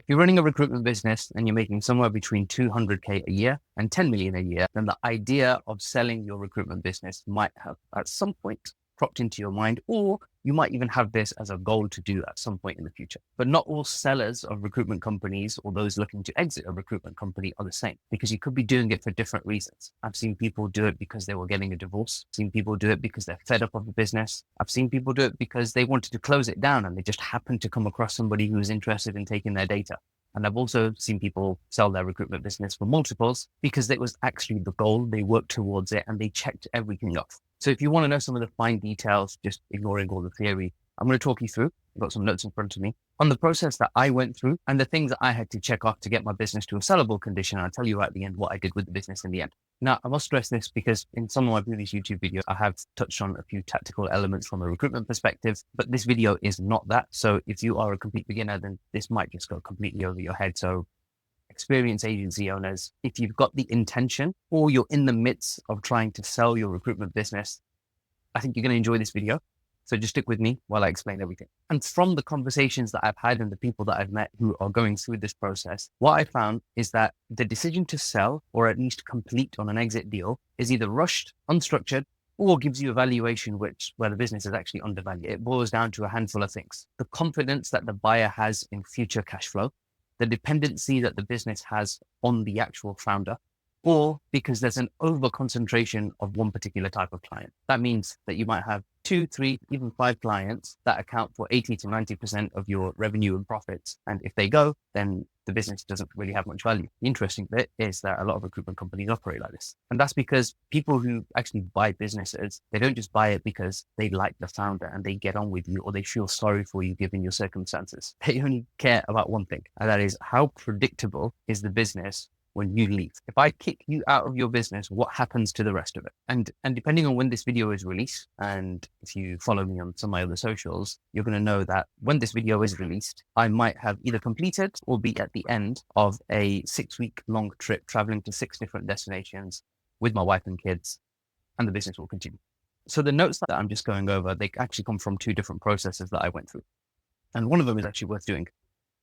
you're running a recruitment business and you're making somewhere between 200K a year and 10 million a year, then the idea of selling your recruitment business might have at some point cropped into your mind, or you might even have this as a goal to do at some point in the future. But not all sellers of recruitment companies or those looking to exit a recruitment company are the same, because you could be doing it for different reasons. I've seen people do it because they were getting a divorce. I've seen people do it because they're fed up of the business. I've seen people do it because they wanted to close it down and they just happened to come across somebody who was interested in taking their data. And I've also seen people sell their recruitment business for multiples because it was actually the goal. They worked towards it and they checked everything off. So if you want to know some of the fine details, just ignoring all the theory, I'm going to talk you through. I've got some notes in front of me on the process that I went through and the things that I had to check off to get my business to a sellable condition. I'll tell you at the end what I did with the business in the end. Now, I must stress this because in some of my previous YouTube videos, I have touched on a few tactical elements from a recruitment perspective, but this video is not that. So if you are a complete beginner, then this might just go completely over your head. So experienced agency owners, if you've got the intention or you're in the midst of trying to sell your recruitment business, I think you're going to enjoy this video. So just stick with me while I explain everything. And from the conversations that I've had and the people that I've met who are going through this process, what I found is that the decision to sell or at least complete on an exit deal is either rushed, unstructured, or gives you a valuation where the business is actually undervalued. It boils down to a handful of things: the confidence that the buyer has in future cash flow, the dependency that the business has on the actual founder, or because there's an over concentration of one particular type of client. That means that you might have 2, 3, even 5 clients that account for 80 to 90% of your revenue and profits. And if they go, then the business doesn't really have much value. The interesting bit is that a lot of recruitment companies operate like this. And that's because people who actually buy businesses, they don't just buy it because they like the founder and they get on with you or they feel sorry for you given your circumstances. They only care about one thing, and that is how predictable is the business when you leave. If I kick you out of your business, what happens to the rest of it? And depending on when this video is released, and if you follow me on some of my other socials, you're going to know that when this video is released, I might have either completed or be at the end of a 6-week long trip traveling to 6 different destinations with my wife and kids, and the business will continue. So the notes that I'm just going over, they actually come from 2 different processes that I went through. And one of them is actually worth doing.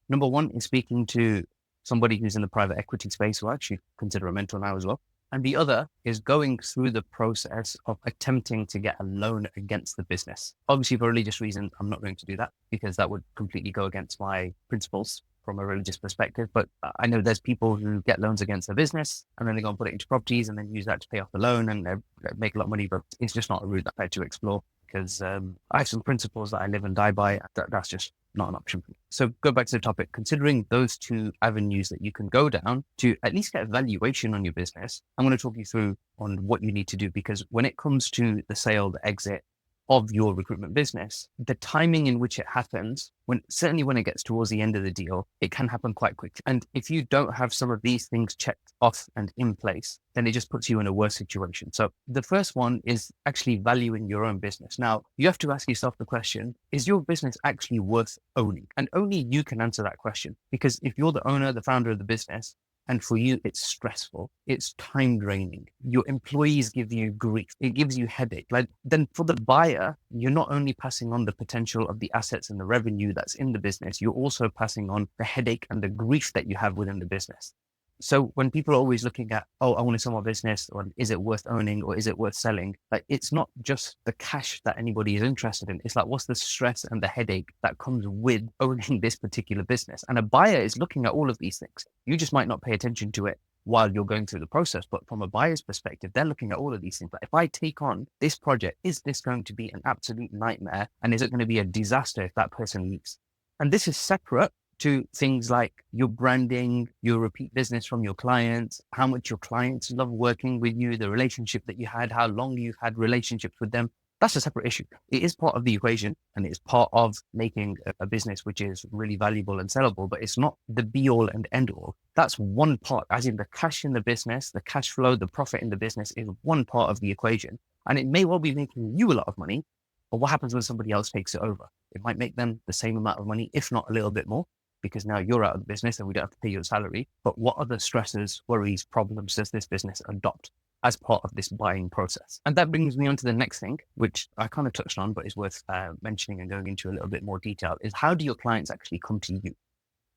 Number 1 is speaking to somebody who's in the private equity space, who I actually consider a mentor now as well. And the other is going through the process of attempting to get a loan against the business. Obviously, for religious reasons, I'm not going to do that because that would completely go against my principles from a religious perspective. But I know there's people who get loans against their business and then they go and put it into properties and then use that to pay off the loan and they make a lot of money, but it's just not a route that I had to explore because I have some principles that I live and die by. That's just not an option for me. So go back to the topic. Considering those 2 avenues that you can go down to at least get a valuation on your business, I'm going to talk you through on what you need to do, because when it comes to the sale, the exit of your recruitment business, the timing in which it happens, certainly when it gets towards the end of the deal, it can happen quite quickly. And if you don't have some of these things checked off and in place, then it just puts you in a worse situation. So the first one is actually valuing your own business. Now, you have to ask yourself the question, is your business actually worth owning? And only you can answer that question, because if you're the owner, the founder of the business, and for you, it's stressful, it's time draining, your employees give you grief, it gives you headache. Then for the buyer, you're not only passing on the potential of the assets and the revenue that's in the business, you're also passing on the headache and the grief that you have within the business. So when people are always looking at, oh, I want to sell my business, or is it worth owning, or is it worth selling? Like, it's not just the cash that anybody is interested in. It's like, what's the stress and the headache that comes with owning this particular business? And a buyer is looking at all of these things. You just might not pay attention to it while you're going through the process. But from a buyer's perspective, they're looking at all of these things. Like, if I take on this project, is this going to be an absolute nightmare? And is it going to be a disaster if that person leaves? And this is separate to things like your branding, your repeat business from your clients, how much your clients love working with you, the relationship that you had, how long you've had relationships with them. That's a separate issue. It is part of the equation and it's part of making a business which is really valuable and sellable, but it's not the be all and end all. That's one part, as in the cash in the business, the cash flow, the profit in the business is one part of the equation. And it may well be making you a lot of money, but what happens when somebody else takes it over? It might make them the same amount of money, if not a little bit more, because now you're out of the business and we don't have to pay you a salary. But what other stresses, worries, problems does this business adopt as part of this buying process? And that brings me on to the next thing, which I kind of touched on, but is worth mentioning and going into a little bit more detail, is how do your clients actually come to you?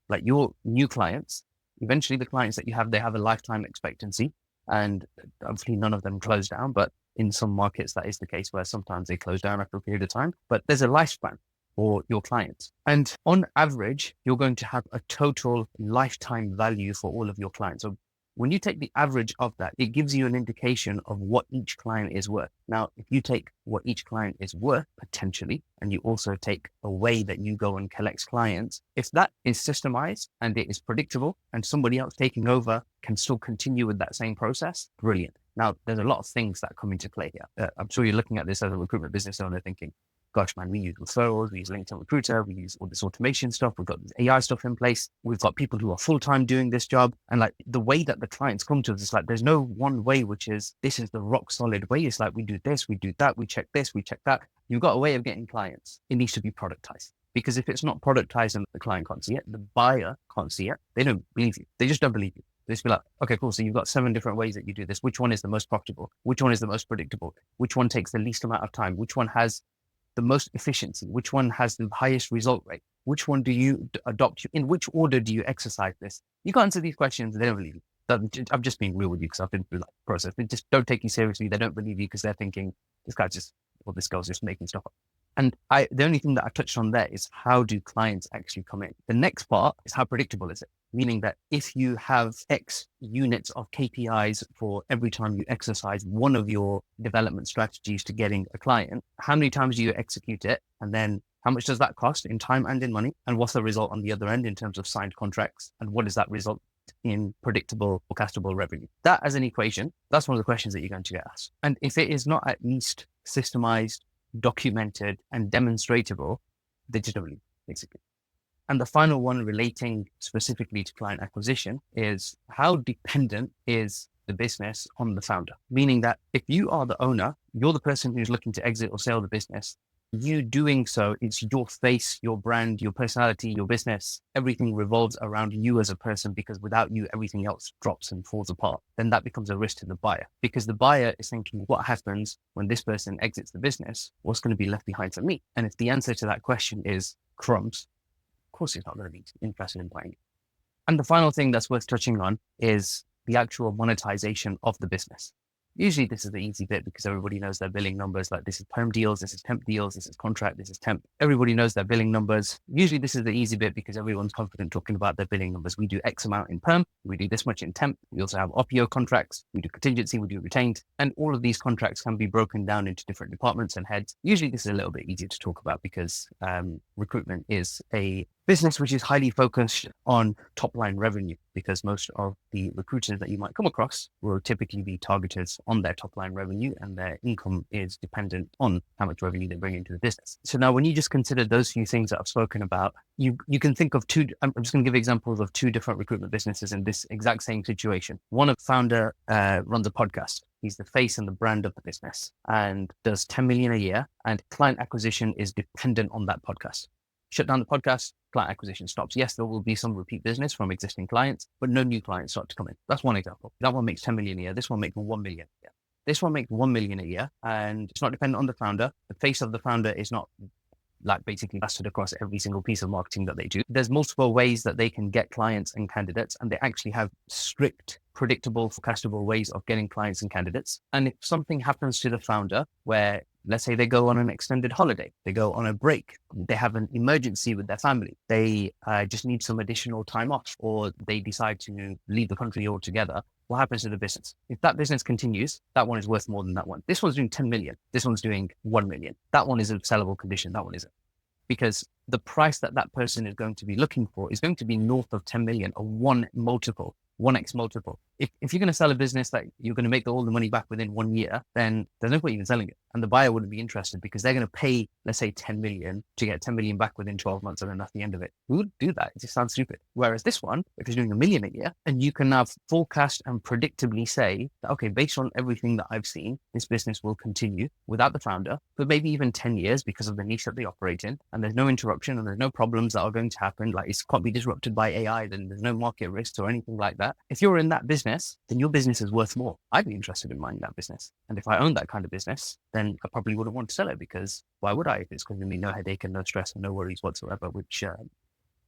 Like your new clients, eventually the clients that you have, they have a lifetime expectancy, and obviously none of them close down, but in some markets that is the case where sometimes they close down after a period of time, but there's a lifespan for your clients. And on average, you're going to have a total lifetime value for all of your clients. So when you take the average of that, it gives you an indication of what each client is worth. Now, if you take what each client is worth potentially, and you also take a way that you go and collect clients, if that is systemized and it is predictable and somebody else taking over can still continue with that same process, brilliant. Now, there's a lot of things that come into play here. I'm sure you're looking at this as a recruitment business owner thinking, gosh, man, we use referrals, we use LinkedIn Recruiter, we use all this automation stuff, we've got this AI stuff in place, we've got people who are full-time doing this job. And like the way that the clients come to us, it's like, there's no one way, which is, this is the rock solid way. It's like, we do this, we do that, we check this, we check that. You've got a way of getting clients. It needs to be productized. Because if it's not productized and the client can't see it, the buyer can't see it, they don't believe you. They just don't believe you. They just be like, okay, cool. So you've got 7 different ways that you do this. Which one is the most profitable? Which one is the most predictable? Which one takes the least amount of time? Which one has the most efficiency? Which one has the highest result rate? Which one do you adopt? In which order do you exercise this? You can't answer these questions. They don't believe you. I'm just being real with you because I've been through that process. They just don't take you seriously. They don't believe you because they're thinking, this girl's just making stuff up. And the only thing that I touched on there is, how do clients actually come in? The next part is, how predictable is it? Meaning that if you have X units of KPIs for every time you exercise one of your development strategies to getting a client, how many times do you execute it? And then how much does that cost in time and in money? And what's the result on the other end in terms of signed contracts? And what does that result in predictable, forecastable revenue? That as an equation, that's one of the questions that you're going to get asked. And if it is not at least systemized, documented, and demonstratable, they just don't believe, basically. And the final one, relating specifically to client acquisition, is how dependent is the business on the founder? Meaning that if you are the owner, you're the person who's looking to exit or sell the business. You doing so, it's your face, your brand, your personality, your business. Everything revolves around you as a person, because without you, everything else drops and falls apart. Then that becomes a risk to the buyer, because the buyer is thinking, what happens when this person exits the business? What's going to be left behind for me? And if the answer to that question is crumbs, of course he's not going to be interested in buying it. And the final thing that's worth touching on is the actual monetization of the business. Usually this is the easy bit because everybody knows their billing numbers. Like, this is perm deals, this is temp deals, this is contract, this is temp. Everybody knows their billing numbers. Usually this is the easy bit because everyone's confident talking about their billing numbers. We do X amount in perm, we do this much in temp. We also have OPO contracts, we do contingency, we do retained. And all of these contracts can be broken down into different departments and heads. Usually this is a little bit easier to talk about because recruitment is a business which is highly focused on top line revenue, because most of the recruiters that you might come across will typically be targeted on their top line revenue, and their income is dependent on how much revenue they bring into the business. So now when you just consider those few things that I've spoken about, you can think of I'm just going to give examples of 2 different recruitment businesses in this exact same situation. One of the founder runs a podcast. He's the face and the brand of the business and does 10 million a year, and client acquisition is dependent on that podcast. Shut down the podcast, client acquisition stops. Yes, there will be some repeat business from existing clients, but no new clients start to come in. That's one example. That one makes 10 million a year. This one makes 1 million a year. This one makes 1 million a year, and it's not dependent on the founder. The face of the founder is not like basically blasted across every single piece of marketing that they do. There's multiple ways that they can get clients and candidates, and they actually have strict, predictable, forecastable ways of getting clients and candidates. And if something happens to the founder where, let's say they go on an extended holiday, they go on a break, they have an emergency with their family, they just need some additional time off, or they decide to leave the country altogether, what happens to the business? If that business continues, that one is worth more than that one. This one's doing 10 million. This one's doing 1 million. That one is a sellable condition. That one isn't. Because the price that that person is going to be looking for is going to be north of 10 million, a 1x multiple. If you're going to sell a business that you're going to make all the money back within 1 year, then there's no point even selling it. And the buyer wouldn't be interested because they're going to pay, let's say 10 million to get 10 million back within 12 months. And then at the end of it, who would do that? It just sounds stupid. Whereas this one, if you're doing 1 million a year, and you can now forecast and predictably say that, okay, based on everything that I've seen, this business will continue without the founder for maybe even 10 years because of the niche that they operate in. And there's no interruption and there's no problems that are going to happen. Like, it can't be disrupted by AI. Then there's no market risks or anything like that. If you're in that business, then your business is worth more. I'd be interested in buying that business. And if I owned that kind of business, then I probably wouldn't want to sell it, because why would I? If it's going to be no headache and no stress and no worries whatsoever, which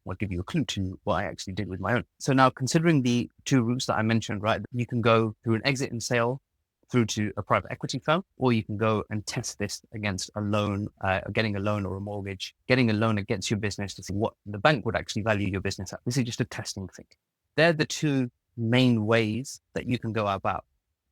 I'll give you a clue to what I actually did with my own. So now, considering the two routes that I mentioned, right, you can go through an exit and sale through to a private equity firm, or you can go and test this against a loan, getting a loan or a mortgage, getting a loan against your business to see what the bank would actually value your business at. This is just a testing thing. They're the two main ways that you can go about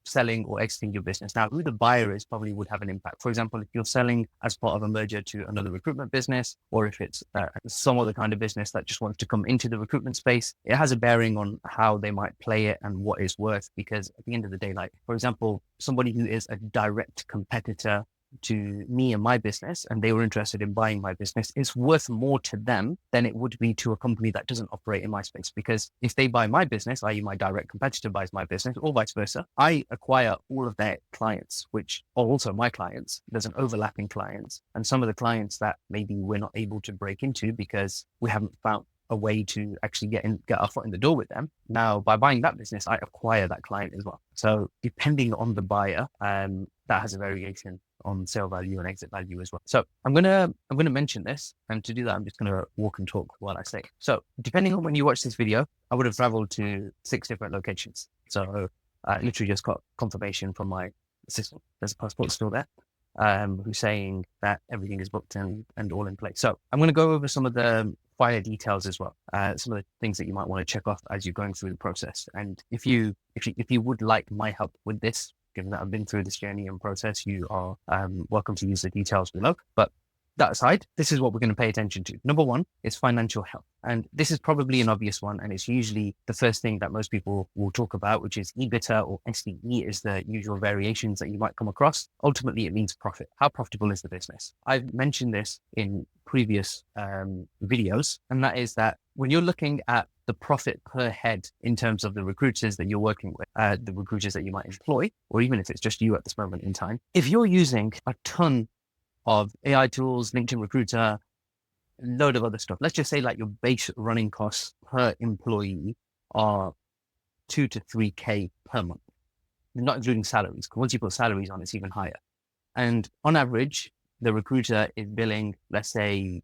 selling or exiting your business. Now, who the buyer is probably would have an impact. For example, if you're selling as part of a merger to another recruitment business, or if it's some other kind of business that just wants to come into the recruitment space, it has a bearing on how they might play it and what it's worth. Because at the end of the day, like, for example, somebody who is a direct competitor to me and my business, and they were interested in buying my business, it's worth more to them than it would be to a company that doesn't operate in my space. Because if they buy my business, i.e. my direct competitor buys my business, or vice versa, I acquire all of their clients, which are also my clients. There's an overlapping clients, and some of the clients that maybe we're not able to break into because we haven't found a way to actually get our foot in the door with them. Now, by buying that business, I acquire that client as well. So depending on the buyer, that has a variation on sale value and exit value as well. So I'm gonna mention this, and to do that, I'm just gonna walk and talk while I say. So depending on when you watch this video, I would have traveled to 6 different locations. So I literally just got confirmation from my assistant. There's a passport still there, who's saying that everything is booked and all in place. So I'm gonna go over some of the finer details as well, some of the things that you might want to check off as you're going through the process. And if you would like my help with this, given that I've been through this journey and process, you are welcome to use the details below. But that aside, this is what we're going to pay attention to. Number one is financial health. And this is probably an obvious one. And it's usually the first thing that most people will talk about, which is EBITDA, or SDE is the usual variations that you might come across. Ultimately, it means profit. How profitable is the business? I've mentioned this in previous videos, and that is that when you're looking at the profit per head in terms of the recruiters that you're working with, the recruiters that you might employ, or even if it's just you at this moment in time, if you're using a ton of AI tools, LinkedIn Recruiter, a load of other stuff, let's just say like your base running costs per employee are 2 to 3K per month, not including salaries. Once you put salaries on, it's even higher. And on average, the recruiter is billing, let's say,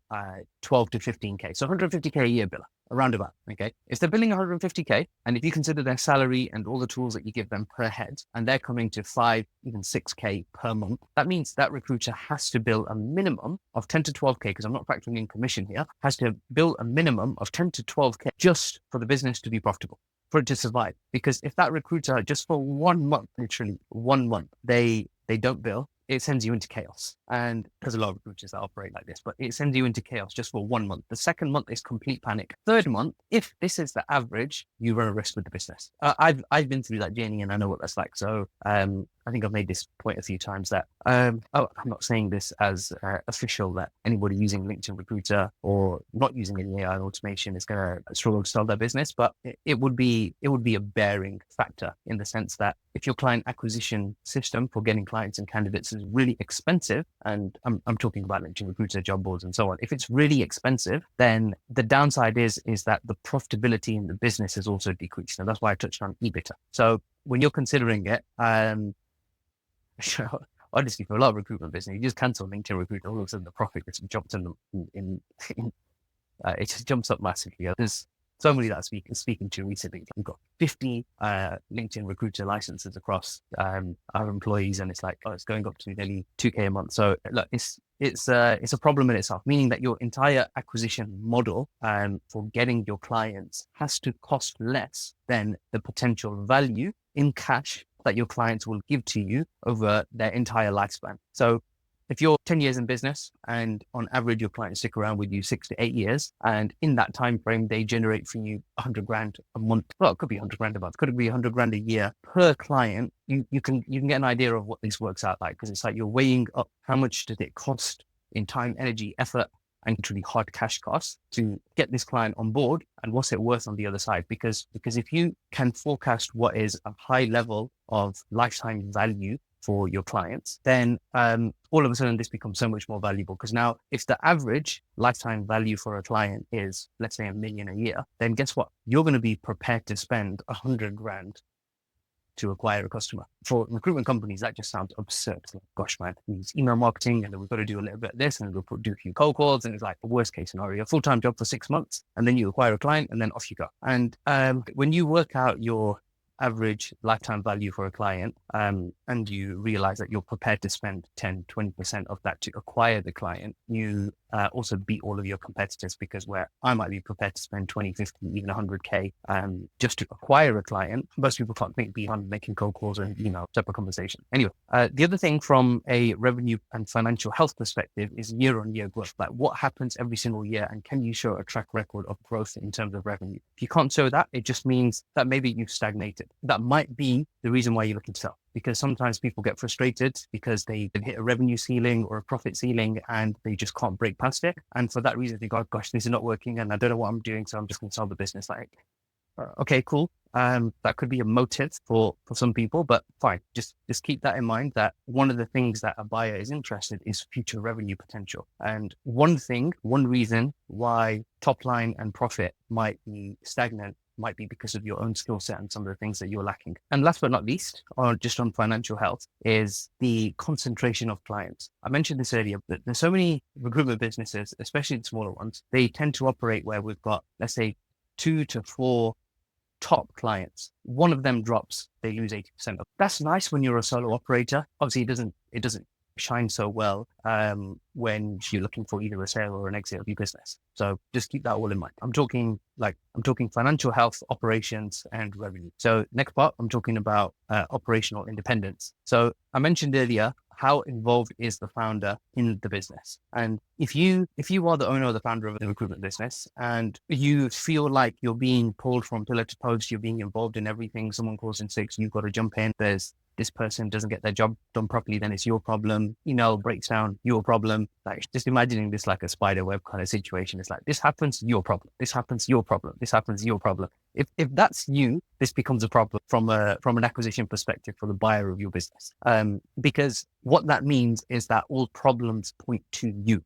12 to 15K. So 150K a year biller, around about, okay? If they're billing 150K, and if you consider their salary and all the tools that you give them per head, and they're coming to 5, even 6K per month, that means that recruiter has to bill a minimum of 10 to 12K, because I'm not factoring in commission here, has to bill a minimum of 10 to 12K just for the business to be profitable, for it to survive. Because if that recruiter, just for 1 month, literally 1 month, they don't bill, it sends you into chaos. And there's a lot of recruiters that operate like this, but it sends you into chaos just for 1 month. The second month is complete panic. Third month, if this is the average, you run a risk with the business. I've been through that journey and I know what that's like. So I think I've made this point a few times that, I'm not saying this as official that anybody using LinkedIn Recruiter or not using any AI automation is going to struggle to sell their business, but it would be a bearing factor in the sense that if your client acquisition system for getting clients and candidates is really expensive, and I'm talking about LinkedIn Recruiter, job boards and so on, if it's really expensive, then the downside is that the profitability in the business is also decreased. And that's why I touched on EBITDA. So when you're considering it, honestly, for a lot of recruitment business, you just cancel LinkedIn Recruiter, all of a sudden the profit just jumps it just jumps up massively. There's somebody that I'm speaking to recently. We've got 50 LinkedIn Recruiter licenses across our employees, and it's like, it's going up to nearly 2K a month. So look, it's a problem in itself, meaning that your entire acquisition model for getting your clients has to cost less than the potential value in cash that your clients will give to you over their entire lifespan. So if you're 10 years in business and on average your clients stick around with you 6 to 8 years, and in that time frame they generate for you 100 grand a month, well, it could be 100 grand a month, could be 100 grand a year per client, you can get an idea of what this works out like, because it's like you're weighing up how much does it cost in time, energy, effort, and literally hard cash costs to get this client on board, and what's it worth on the other side. Because if you can forecast what is a high level of lifetime value for your clients, then all of a sudden this becomes so much more valuable. Because now if the average lifetime value for a client is, let's say, $1 million a year, then guess what? You're going to be prepared to spend 100 grand to acquire a customer. For recruitment companies, that just sounds absurd. It's like, gosh, man, it's email marketing, and then we've got to do a little bit of this, and we'll do a few cold calls, and it's like the worst case scenario, a full-time job for 6 months, and then you acquire a client, and then off you go. And when you work out your average lifetime value for a client, and you realize that you're prepared to spend 10-20% of that to acquire the client, you also beat all of your competitors, because where I might be prepared to spend 20, 50, even 100K just to acquire a client, most people can't think beyond making cold calls and separate conversation. Anyway, the other thing from a revenue and financial health perspective is year-on-year growth. Like, what happens every single year, and can you show a track record of growth in terms of revenue? If you can't show that, it just means that maybe you've stagnated. That might be the reason why you're looking to sell, because sometimes people get frustrated because they hit a revenue ceiling or a profit ceiling and they just can't break past it. And for that reason, they go, gosh, this is not working and I don't know what I'm doing, so I'm just going to sell the business. Like, okay, cool. That could be a motive for some people, but fine. Just keep that in mind, that one of the things that a buyer is interested in is future revenue potential. And one reason why top line and profit might be stagnant might be because of your own skill set and some of the things that you're lacking. And last but not least, just on financial health, is the concentration of clients. I mentioned this earlier, but there's so many recruitment businesses, especially the smaller ones, they tend to operate where we've got, let's say, 2 to 4 top clients. One of them drops, they lose 80% of. That's nice when you're a solo operator. Obviously, it doesn't shine so well when you're looking for either a sale or an exit of your business. So just keep that all in mind. I'm talking financial health, operations, and revenue. So next part, I'm talking about operational independence. So I mentioned earlier, how involved is the founder in the business? And if you are the owner or the founder of a recruitment business and you feel like you're being pulled from pillar to post, you're being involved in everything, someone calls in sick, you've got to jump in, there's this person doesn't get their job done properly, then it's your problem. Email breaks down, your problem. Like, just imagining this like a spider web kind of situation. It's like, this happens, your problem. This happens, your problem. This happens, your problem. If that's you, this becomes a problem from an acquisition perspective for the buyer of your business. Because what that means is that all problems point to you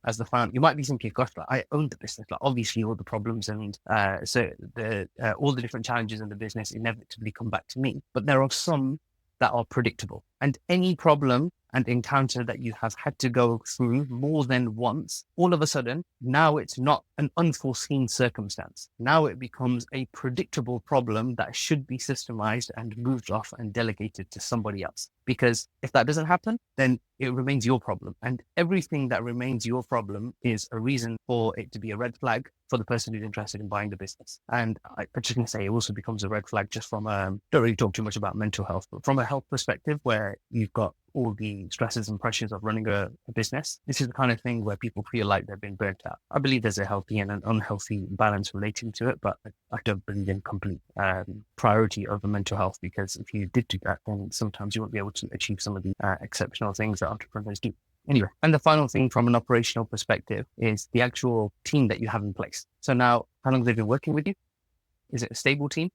as the founder. You might be thinking, gosh, like, I own the business. Like, obviously all the problems and all the different challenges in the business inevitably come back to me. But there are some that are predictable, and any problem and encounter that you have had to go through more than once, all of a sudden, now it's not an unforeseen circumstance. Now it becomes a predictable problem that should be systemized and moved off and delegated to somebody else. Because if that doesn't happen, then it remains your problem. And everything that remains your problem is a reason for it to be a red flag for the person who's interested in buying the business. And I'm just going to say, it also becomes a red flag just from, don't really talk too much about mental health, but from a health perspective, where you've got all the stresses and pressures of running a business, this is the kind of thing where people feel like they've been burnt out. I believe there's a healthy and an unhealthy balance relating to it, but I don't believe in complete priority over mental health, because if you did do that, then sometimes you won't be able to achieve some of the exceptional things that entrepreneurs do. Anyway, and the final thing from an operational perspective is the actual team that you have in place. So now, how long have they been working with you? Is it a stable team?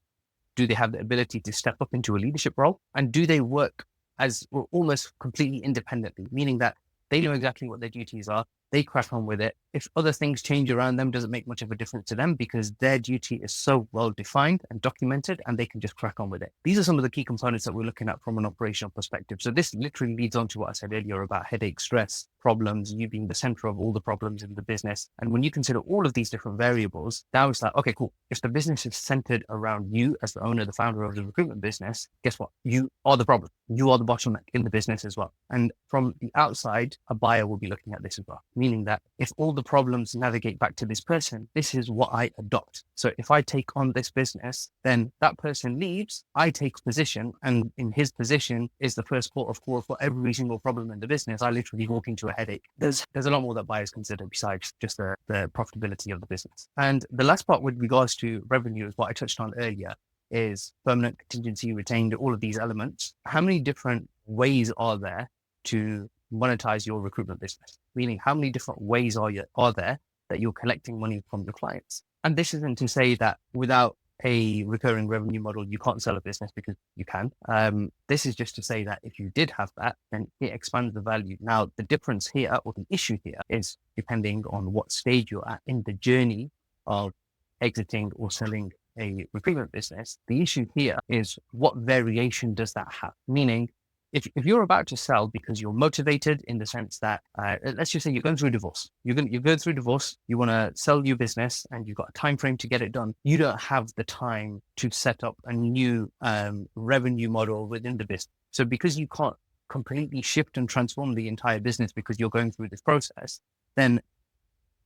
Do they have the ability to step up into a leadership role? And do they work as almost completely independently, meaning that they know exactly what their duties are, they crack on with it. If other things change around them, doesn't make much of a difference to them, because their duty is so well defined and documented, and they can just crack on with it. These are some of the key components that we're looking at from an operational perspective. So this literally leads on to what I said earlier about headache, stress, problems, you being the center of all the problems in the business. And when you consider all of these different variables, now it's like, okay, cool. If the business is centered around you as the owner, the founder of the recruitment business, guess what? You are the problem. You are the bottleneck in the business as well. And from the outside, a buyer will be looking at this as well, meaning that if all the problems navigate back to this person, this is what I adopt. So if I take on this business, then that person leaves, I take position, and in his position is the first port of call for every single problem in the business. I literally walk into a headache. There's a lot more that buyers consider besides just the profitability of the business. And the last part with regards to revenue is what I touched on earlier, is permanent, contingency, retained, all of these elements. How many different ways are there to monetize your recruitment business? Meaning, how many different ways are there that you're collecting money from your clients? And this isn't to say that without a recurring revenue model, you can't sell a business, because you can. This is just to say that if you did have that, then it expands the value. Now, the difference here, or the issue here, is depending on what stage you're at in the journey of exiting or selling a recruitment business, the issue here is what variation does that have? Meaning, if you're about to sell because you're motivated in the sense that, let's just say you're going through a divorce, you're going through divorce, you want to sell your business and you've got a time frame to get it done. You don't have the time to set up a new revenue model within the business. So because you can't completely shift and transform the entire business because you're going through this process, then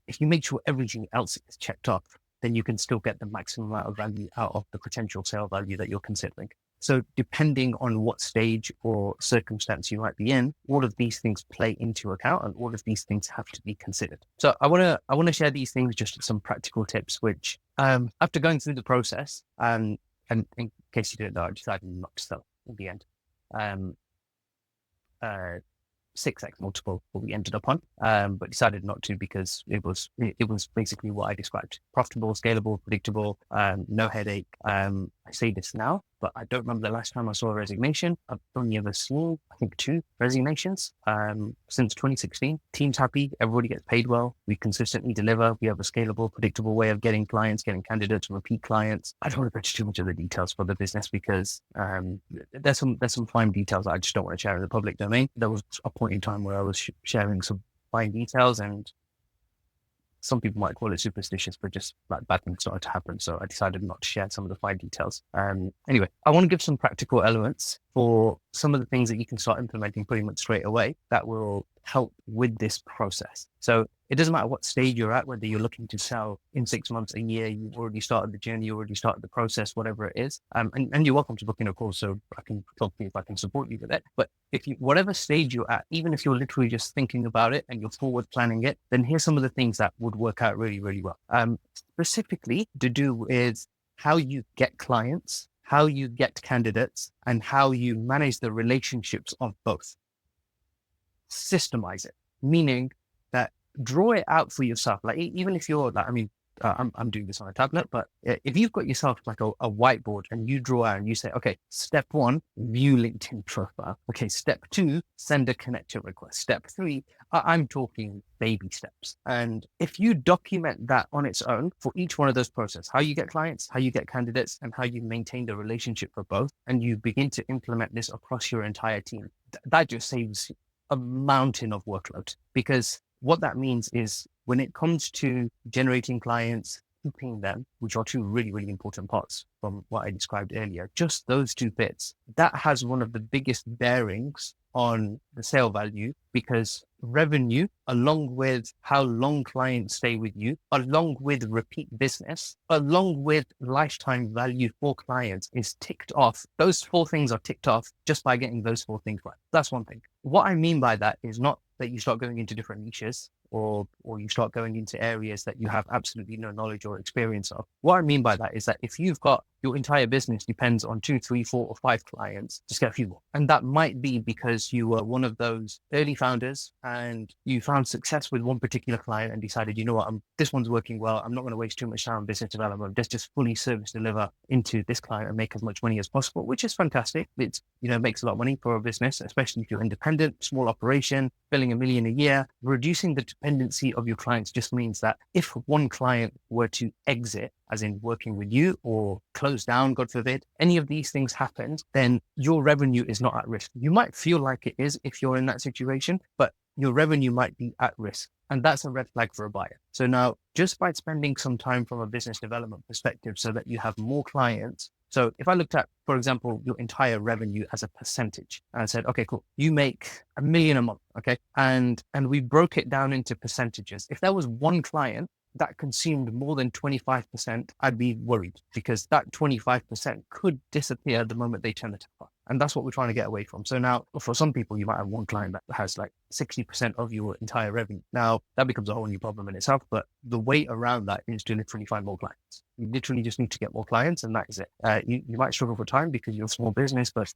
if you make sure everything else is checked off, then you can still get the maximum amount of value out of the potential sale value that you're considering. So depending on what stage or circumstance you might be in, all of these things play into account and all of these things have to be considered. So I want to share these things, just some practical tips, which after going through the process, and in case you didn't know, I decided not to sell in the end. 6x multiple what we ended up on, but decided not to because it was basically what I described: profitable, scalable, predictable, no headache. I say this now, but I don't remember the last time I saw a resignation. I've only ever seen, I think, 2 resignations since 2016. Team's happy, everybody gets paid well, we consistently deliver, we have a scalable, predictable way of getting clients, getting candidates, repeat clients. I don't want to go into too much of the details for the business because there's some fine details that I just don't want to share in the public domain. There was a point in time where I was sharing some fine details, and some people might call it superstitious, but just like bad things started to happen. So I decided not to share some of the fine details. Anyway, I want to give some practical elements for some of the things that you can start implementing pretty much straight away that will help with this process. So it doesn't matter what stage you're at, whether you're looking to sell in 6 months, a year, you've already started the journey, you already started the process, whatever it is. And you're welcome to book in a call so I can talk to you if I can support you with it. But if you, whatever stage you're at, even if you're literally just thinking about it and you're forward planning it, then here's some of the things that would work out really, really well. Specifically to do with how you get clients, how you get candidates, and how you manage the relationships of both. Systemize it, meaning that draw it out for yourself. Like even if you're like, I'm doing this on a tablet, but if you've got yourself like a whiteboard and you draw out and you say, okay, step 1, view LinkedIn profile. Okay, step 2, send a connection request. Step 3, I'm talking baby steps. And if you document that on its own for each one of those processes, how you get clients, how you get candidates, and how you maintain the relationship for both, and you begin to implement this across your entire team, that just saves a mountain of workload. Because what that means is when it comes to generating clients, keeping them, which are 2 really, really important parts from what I described earlier, just those 2 bits, that has one of the biggest bearings on the sale value, because revenue, along with how long clients stay with you, along with repeat business, along with lifetime value for clients, is ticked off. Those 4 things are ticked off just by getting those 4 things right. That's one thing. What I mean by that is not that you start going into different niches or you start going into areas that you have absolutely no knowledge or experience of. What I mean by that is that if you've got your entire business depends on 2, 3, 4, or 5 clients, just get a few more. And that might be because you were one of those early founders and you found success with one particular client and decided, you know what, this one's working well. I'm not going to waste too much time on business development. Let's just fully service deliver into this client and make as much money as possible, which is fantastic. It's, makes a lot of money for a business, especially if you're independent, small operation, billing $1 million a year. Reducing the dependency of your clients just means that if one client were to exit, as in working with you, or close down, God forbid, any of these things happened, then your revenue is not at risk. You might feel like it is if you're in that situation, but your revenue might be at risk. And that's a red flag for a buyer. So now, just by spending some time from a business development perspective so that you have more clients. So if I looked at, for example, your entire revenue as a percentage and I said, okay, cool, you make $1 million a month, okay? And we broke it down into percentages. If there was one client that consumed more than 25%, I'd be worried because that 25% could disappear the moment they turn the tap on. And that's what we're trying to get away from. So now for some people, you might have one client that has like 60% of your entire revenue. Now that becomes a whole new problem in itself, but the way around that is to literally find more clients. You literally just need to get more clients and that is it. You might struggle for time because you're a small business, but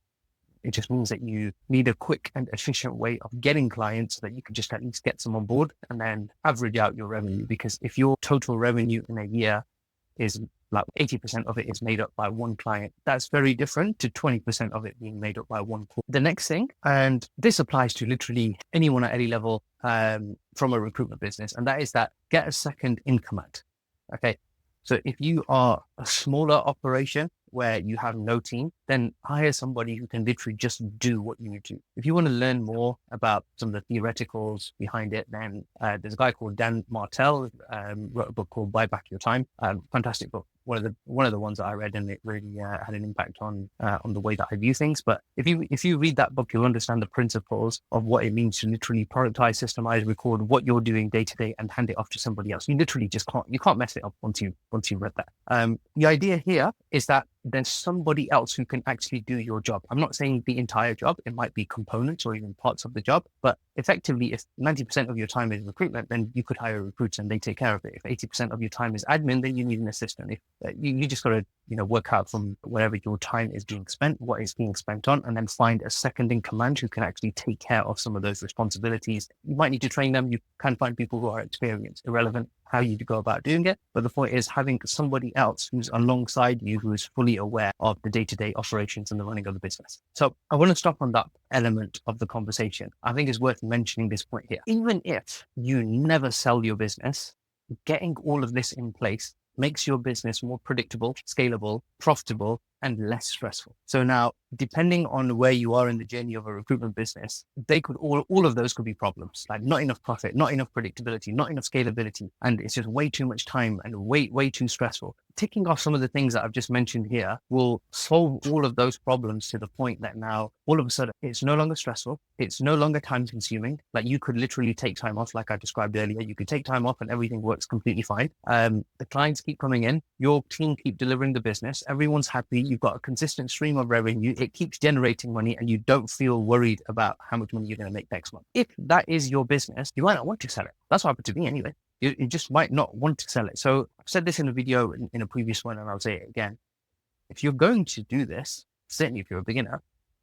it just means that you need a quick and efficient way of getting clients so that you can just at least get some on board and then average out your revenue. Because if your total revenue in a year is like 80% of it is made up by one client, that's very different to 20% of it being made up by one. The next thing, and this applies to literally anyone at any level from a recruitment business, and that is that get a second income at. Okay. So if you are a smaller operation where you have no team, then hire somebody who can literally just do what you do. If you want to learn more about some of the theoreticals behind it, then there's a guy called Dan Martell, wrote a book called Buy Back Your Time. Fantastic book. One of the ones that I read, and it really had an impact on the way that I view things. But if you read that book, you'll understand the principles of what it means to literally prioritize, systemize, record what you're doing day to day, and hand it off to somebody else. You literally just can't mess it up once you read that. The idea here is that there's somebody else who can actually do your job. I'm not saying the entire job. It might be components or even parts of the job, but effectively, if 90% of your time is recruitment, then you could hire a recruiter and they take care of it. If 80% of your time is admin, then you need an assistant. If you just got to work out from wherever your time is being spent, what is being spent on, and then find a second in command who can actually take care of some of those responsibilities. You might need to train them. You can find people who are experienced, irrelevant how you go about doing it. But the point is having somebody else who's alongside you, who is fully aware of the day-to-day operations and the running of the business. So I want to stop on that element of the conversation. I think it's worth mentioning this point here. Even if you never sell your business, getting all of this in place makes your business more predictable, scalable, profitable, and less stressful. So now, depending on where you are in the journey of a recruitment business, they could all of those could be problems, like not enough profit, not enough predictability, not enough scalability, and it's just way too much time and way too stressful. Ticking off some of the things that I've just mentioned here will solve all of those problems to the point that now all of a sudden it's no longer stressful, it's no longer time consuming. Like you could literally take time off, like I described earlier. You could take time off and everything works completely fine. The clients keep coming in, your team keep delivering the business, everyone's happy. You've got a consistent stream of revenue. It keeps generating money and you don't feel worried about how much money you're going to make next month. If that is your business, you might not want to sell it. That's what happened to me anyway. You just might not want to sell it. So I've said this in a video in a previous one, and I'll say it again. If you're going to do this, certainly if you're a beginner,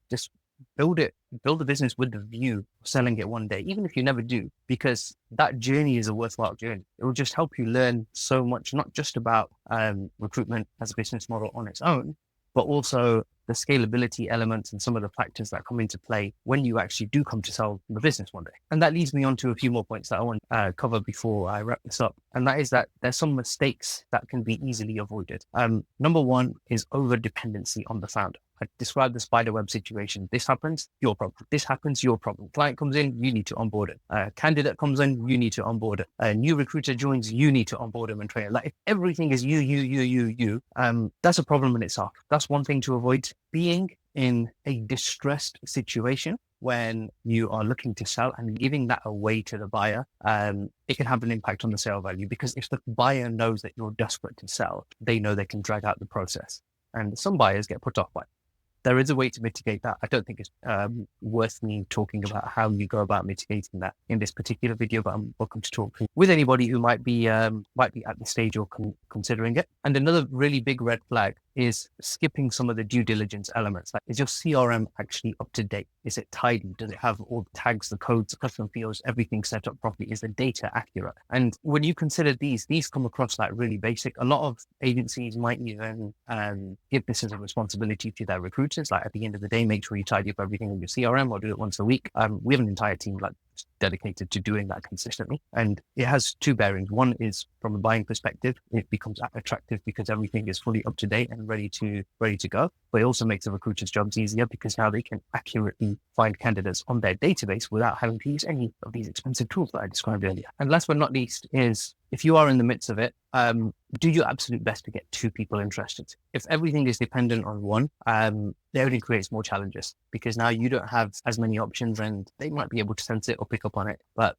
just build the business with the view of selling it one day, even if you never do, because that journey is a worthwhile journey. It will just help you learn so much, not just about recruitment as a business model on its own, but also the scalability elements and some of the factors that come into play when you actually do come to sell the business one day. And that leads me on to a few more points that I want to cover before I wrap this up. And that is that there's some mistakes that can be easily avoided. Number one is over dependency on the founder. I described the spider web situation. This happens, your problem. This happens, your problem. Client comes in, you need to onboard it. Candidate comes in, you need to onboard it. A new recruiter joins, you need to onboard him and train him. Like if everything is you, that's a problem in itself. That's one thing to avoid. Being in a distressed situation when you are looking to sell and giving that away to the buyer, it can have an impact on the sale value, because if the buyer knows that you're desperate to sell, they know they can drag out the process. And some buyers get put off by it. There is a way to mitigate that. I don't think it's worth me talking about how you go about mitigating that in this particular video, but I'm welcome to talk with anybody who might be at the stage or considering it. And another really big red flag is skipping some of the due diligence elements. Like, is your CRM actually up to date? Is it tidy? Does it have all the tags, the codes, the custom fields, everything set up properly? Is the data accurate? And when you consider these come across like really basic. A lot of agencies might even give this as a responsibility to their recruiters. Like at the end of the day, make sure you tidy up everything in your CRM or do it once a week. We have an entire team like dedicated to doing that consistently. And it has two bearings. One is from a buying perspective, it becomes attractive because everything is fully up to date and ready to go. But it also makes the recruiters' jobs easier because now they can accurately find candidates on their database without having to use any of these expensive tools that I described earlier. And last but not least is, if you are in the midst of it, do your absolute best to get two people interested. If everything is dependent on one, it only creates more challenges because now you don't have as many options and they might be able to sense it or pick up on it. But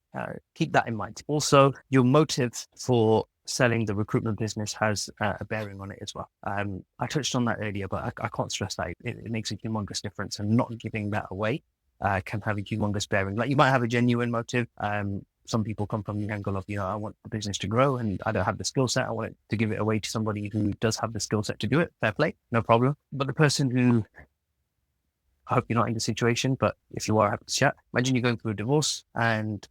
keep that in mind. Also, your motive for selling the recruitment business has a bearing on it as well. I touched on that earlier, but I can't stress that. It makes a humongous difference, and not giving that away can have a humongous bearing. Like you might have a genuine motive. Some people come from the angle of, I want the business to grow and I don't have the skill set. I want it to give it away to somebody who does have the skill set to do it. Fair play, no problem. But the person who, I hope you're not in the situation, but if you are, happy to chat. Imagine you're going through a divorce, and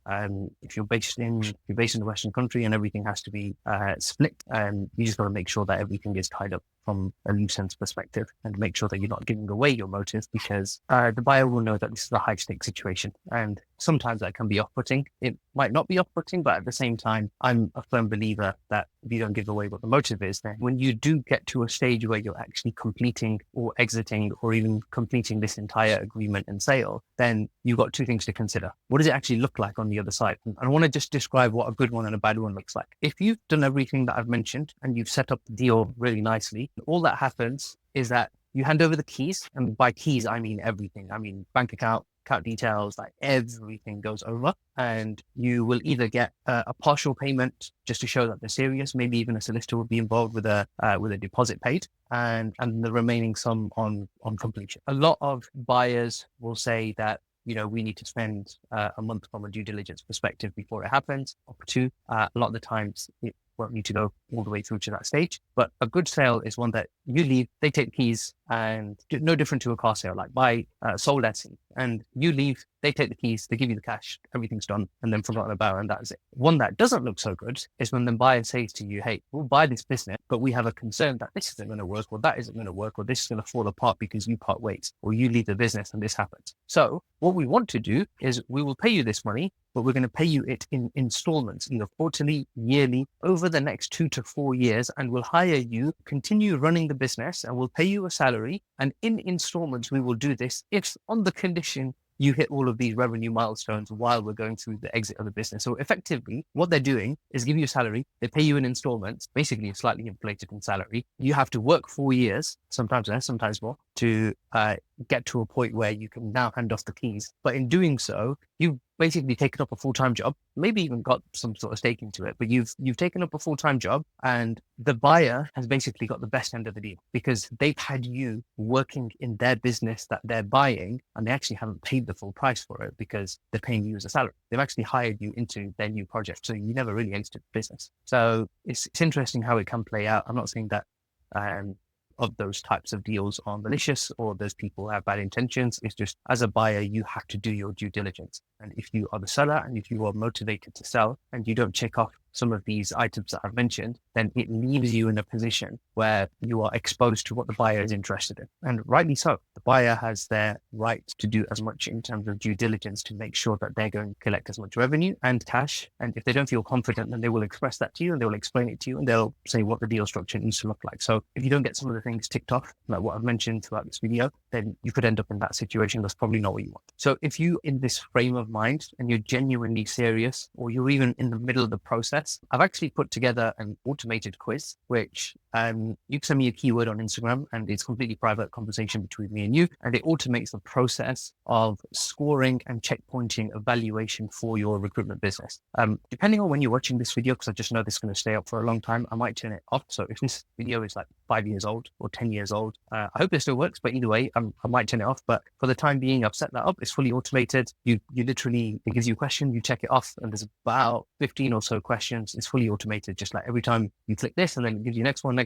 if you're based in the Western country and everything has to be split, you just got to make sure that everything is tied up from a loose ends perspective and make sure that you're not giving away your motive, because the buyer will know that this is a high stakes situation. And sometimes that can be off-putting. It might not be off-putting, but at the same time, I'm a firm believer that if you don't give away what the motive is, then when you do get to a stage where you're actually completing or exiting or even completing this entire agreement and sale, then you've got two things to consider. What does it actually look like on the other side? And I want to just describe what a good one and a bad one looks like. If you've done everything that I've mentioned and you've set up the deal really nicely, all that happens is that you hand over the keys. And by keys, I mean everything. I mean bank account details, like everything goes over, and you will either get a partial payment just to show that they're serious. Maybe even a solicitor will be involved with a deposit paid, and the remaining sum on completion. A lot of buyers will say that, you know, we need to spend a month from a due diligence perspective before it happens, or two. A lot of the times it won't need to go all the way through to that stage. But a good sale is one that you leave, they take the keys, and no different to a car sale, like buy sold Etsy, and you leave, they take the keys, they give you the cash, everything's done, and then forgotten about, and that is it. One that doesn't look so good is when the buyer says to you, hey, we'll buy this business, but we have a concern that this isn't going to work, or that isn't going to work, or this is going to fall apart because you part ways, or you leave the business and this happens. So what we want to do is we will pay you this money, but we're going to pay you it in installments, either quarterly, yearly, over the next 2 to 4 years, and we'll hire you, continue running the business, and we'll pay you a salary. And in installments, we will do this if on the condition you hit all of these revenue milestones while we're going through the exit of the business. So effectively, what they're doing is give you a salary, they pay you in installments, basically a slightly inflated in salary. You have to work 4 years, sometimes less, sometimes more, to get to a point where you can now hand off the keys. But in doing so, you've basically taken up a full-time job, maybe even got some sort of stake into it, but you've taken up a full-time job, and the buyer has basically got the best end of the deal because they've had you working in their business that they're buying, and they actually haven't paid the full price for it because they're paying you as a salary. They've actually hired you into their new project. So you never really exited the business. So it's interesting how it can play out. I'm not saying that of those types of deals are malicious or those people have bad intentions. It's just, as a buyer, you have to do your due diligence. And if you are the seller and if you are motivated to sell and you don't check off some of these items that I've mentioned, then it leaves you in a position where you are exposed to what the buyer is interested in. And rightly so. The buyer has their right to do as much in terms of due diligence to make sure that they're going to collect as much revenue and cash. And if they don't feel confident, then they will express that to you and they will explain it to you and they'll say what the deal structure needs to look like. So if you don't get some of the things ticked off, like what I've mentioned throughout this video, then you could end up in that situation. That's probably not what you want. So if you in this frame of mind and you're genuinely serious, or you're even in the middle of the process, I've actually put together an automated quiz, which you can send me a keyword on Instagram and it's completely private conversation between me and you. And it automates the process of scoring and checkpointing evaluation for your recruitment business. Depending on when you're watching this video, because I just know this is going to stay up for a long time, I might turn it off. So if this video is like 5 years old or 10 years old, I hope it still works, but either way, I might turn it off. But for the time being, I've set that up. It's fully automated. You literally, it gives you a question, you check it off, and there's about 15 or so questions. It's fully automated, just like every time you click this, and then it gives you next one,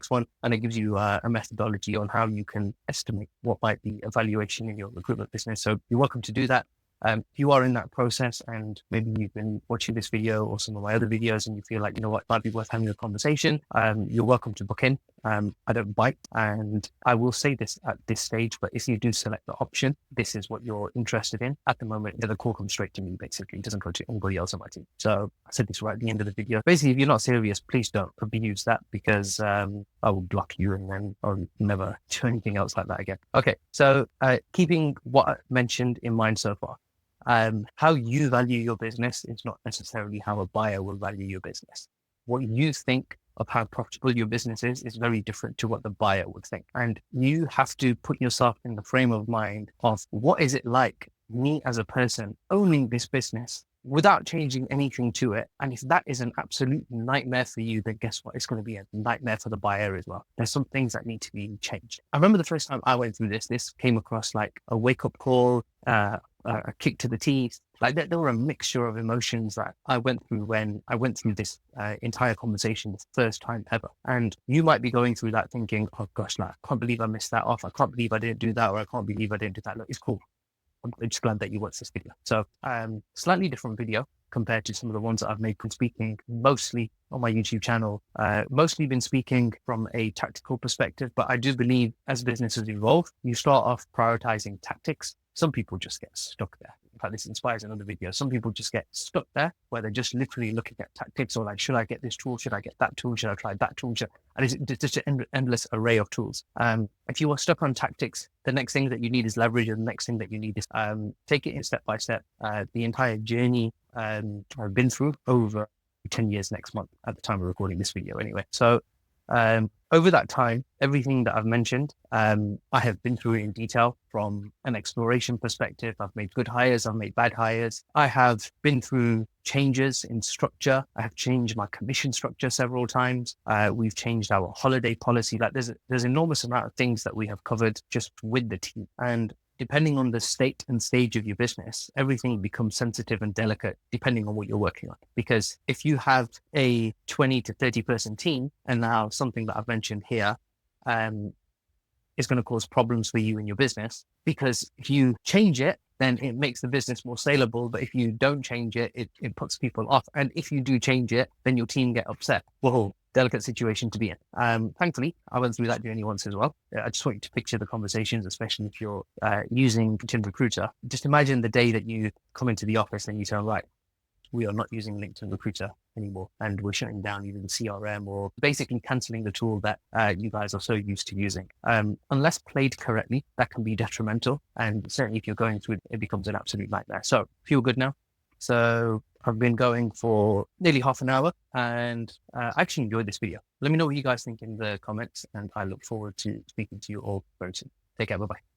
and it gives you a methodology on how you can estimate what might be evaluation in your recruitment business. So you're welcome to do that. If you are in that process and maybe you've been watching this video or some of my other videos and you feel like, you know what, it might be worth having a conversation, you're welcome to book in. I don't bite, and I will say this at this stage, but if you do select the option, this is what you're interested in. At the moment, the call comes straight to me, basically. It doesn't go to anybody else on my team. So I said this right at the end of the video. Basically, if you're not serious, please don't abuse that, because I will block you and then I'll never do anything else like that again. Okay, so keeping what I mentioned in mind so far, how you value your business is not necessarily how a buyer will value your business. What you think of how profitable your business is very different to what the buyer would think. And you have to put yourself in the frame of mind of what is it like, me as a person owning this business without changing anything to it. And if that is an absolute nightmare for you, then guess what? It's going to be a nightmare for the buyer as well. There's some things that need to be changed. I remember the first time I went through this came across like a wake-up call, a kick to the teeth. Like there were a mixture of emotions that I went through when I went through this entire conversation the first time ever. And you might be going through that thinking, oh gosh, like, I can't believe I missed that off. I can't believe I didn't do that, or I can't believe I didn't do that. Look, it's cool. I'm just glad that you watched this video. So slightly different video. compared to some of the ones that I've made from speaking mostly on my YouTube channel. Mostly been speaking from a tactical perspective, but I do believe as businesses evolve, you start off prioritizing tactics. Some people just get stuck there. In fact, this inspires another video. Some people just get stuck there where they're just literally looking at tactics or like, should I get this tool? Should I get that tool? Should I try that tool? And it's just an endless array of tools. If you are stuck on tactics, the next thing that you need is leverage. And the next thing that you need is take it in step by step. The entire journey I've been through over 10 years next month at the time of recording this video anyway. So over that time, everything that I've mentioned, I have been through it in detail from an exploration perspective. I've made good hires, I've made bad hires. I have been through changes in structure. I have changed my commission structure several times. We've changed our holiday policy. Like there's enormous amount of things that we have covered just with the team. And depending on the state and stage of your business, everything becomes sensitive and delicate depending on what you're working on. Because if you have a 20 to 30 person team, and now something that I've mentioned here is going to cause problems for you in your business, because if you change it, then it makes the business more saleable. But if you don't change it, it puts people off. And if you do change it, then your team get upset. Whoa, delicate situation to be in. Thankfully, I went through that journey once as well. I just want you to picture the conversations, especially if you're using LinkedIn Recruiter. Just imagine the day that you come into the office and you tell, right, we are not using LinkedIn Recruiter anymore, and we're shutting down either the CRM or basically canceling the tool that you guys are so used to using. Unless played correctly, that can be detrimental. And certainly if you're going through it, it becomes an absolute nightmare. So feel good now. So I've been going for nearly half an hour, and I actually enjoyed this video. Let me know what you guys think in the comments, and I look forward to speaking to you all very soon. Take care. Bye-bye.